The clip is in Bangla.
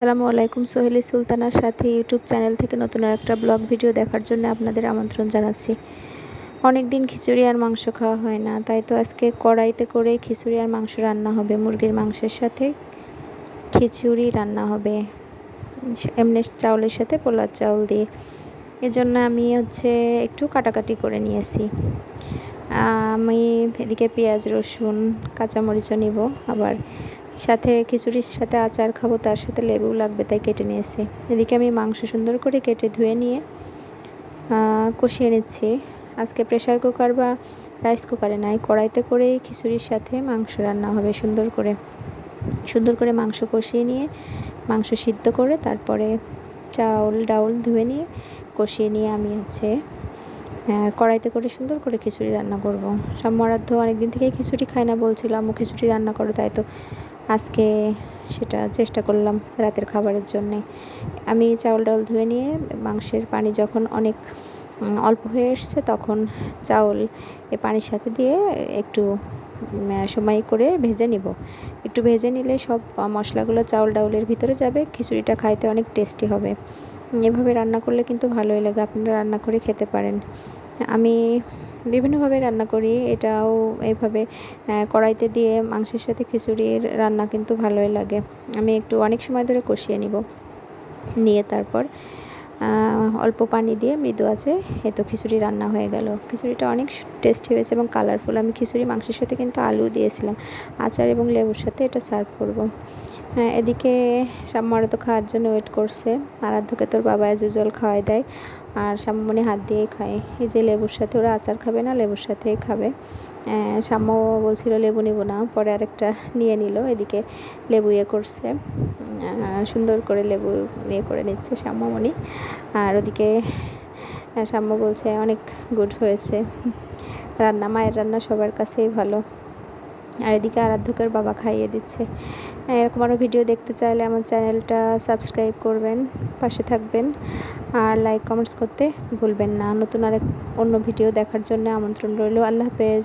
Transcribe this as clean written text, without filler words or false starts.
আসসালামু আলাইকুম। সোহেলি সুলতানার সাথে ইউটিউব চ্যানেল থেকে নতুন আরেকটা ব্লগ ভিডিও দেখার জন্য আপনাদের আমন্ত্রণ জানাচ্ছি। অনেক দিন খিচুড়ি আর মাংস খাওয়া হয় না, তাই তো আজকে কড়াইতে করে খিচুড়ি আর মাংস রান্না হবে। মুরগির মাংসের সাথে খিচুড়ি রান্না হবে, এমনি চাউলের সাথে পোলার চাউল দিয়ে। এজন্য আমি একটু কাটাকাটি করে নিয়েছি। আমি এদিকে পেঁয়াজ, রসুন, কাঁচামরিচও নিব, আবার সাথে খিচুড়ির সাথে আচার খাবো, তার সাথে লেবু লাগবে, তাই কেটে নিয়েছি। এদিকে আমি মাংস সুন্দর করে কেটে ধুয়ে নিয়ে কষিয়ে নিচ্ছি। আজকে প্রেশার কুকার বা রাইস কুকারে নাই, কড়াইতে করেই খিচুড়ির সাথে মাংস রান্না হবে। সুন্দর করে মাংস কষিয়ে নিয়ে, মাংস সিদ্ধ করে তারপরে চাউল ডাউল ধুয়ে নিয়ে কষিয়ে নিয়ে আমি কড়াইতে করে সুন্দর করে খিচুড়ি রান্না করব। আরাধ্য অনেকদিন থেকেই খিচুড়ি খায় না, বলছিল আম্মু খিচুড়ি রান্না করো, তাই তো আজকে সেটা চেষ্টা করলাম রাতের খাবারের জন্যে। আমি চাউল ডাউল ধুয়ে নিয়ে মাংসের পানি যখন অনেক অল্প হয়ে এসছে, তখন চাউল পানির সাথে দিয়ে একটু সময় করে ভেজে নিব। একটু ভেজে নিলে সব মশলাগুলো চাউল ডাউলের ভিতরে যাবে, খিচুড়িটা খাইতে অনেক টেস্টি হবে। এভাবে রান্না করলে কিন্তু ভালোই লাগে, আপনারা রান্না করে খেতে পারেন। আমি বিভিন্নভাবে রান্না করি, এটাও এইভাবে কড়াইতে দিয়ে মাংসের সাথে খিচুড়ির রান্না কিন্তু ভালোই লাগে। আমি একটু অনেক সময় ধরে কষিয়ে নিয়ে তারপর অল্প পানি দিয়ে মৃদু আছে তো খিচুড়ি রান্না হয়ে গেল। খিচুড়িটা অনেক টেস্টি হয়েছে এবং কালারফুল। আমি খিচুড়ি মাংসের সাথে কিন্তু আলু দিয়েছিলাম, আচার এবং লেবুর সাথে এটা সার্ভ করব। এদিকে শাম্মারও তো খাওয়ার জন্য ওয়েট করছে। আরাধ্যকে তোর বাবা জল খাওয়াই দেয়, আর শাম্মনি হাত দিয়েই খায়। এই যে লেবুর সাথে, ওরা আচার খাবে না, লেবুর সাথেই খাবে। শাম্মু বলছিল লেবু নিব না, পরে আরেকটা নিয়ে নিল। এদিকে লেবু করছে, সুন্দর করে লেবু করে নিচ্ছে শাম্মনি। আর ওদিকে শাম্মু বলছে অনেক গুড হয়েছে রান্না, মায়ের রান্না সবার কাছেই ভালো। আর এদিকে আরাধ্যকের বাবা খাইয়ে দিচ্ছে। এরকম আরও ভিডিও দেখতে চাইলে আমার চ্যানেলটা সাবস্ক্রাইব করবেন, পাশে থাকবেন, আর লাইক কমেন্টস করতে ভুলবেন না। নতুন অন্য ভিডিও দেখার জন্য আমন্ত্রণ রইল। আল্লাহ হাফেজ।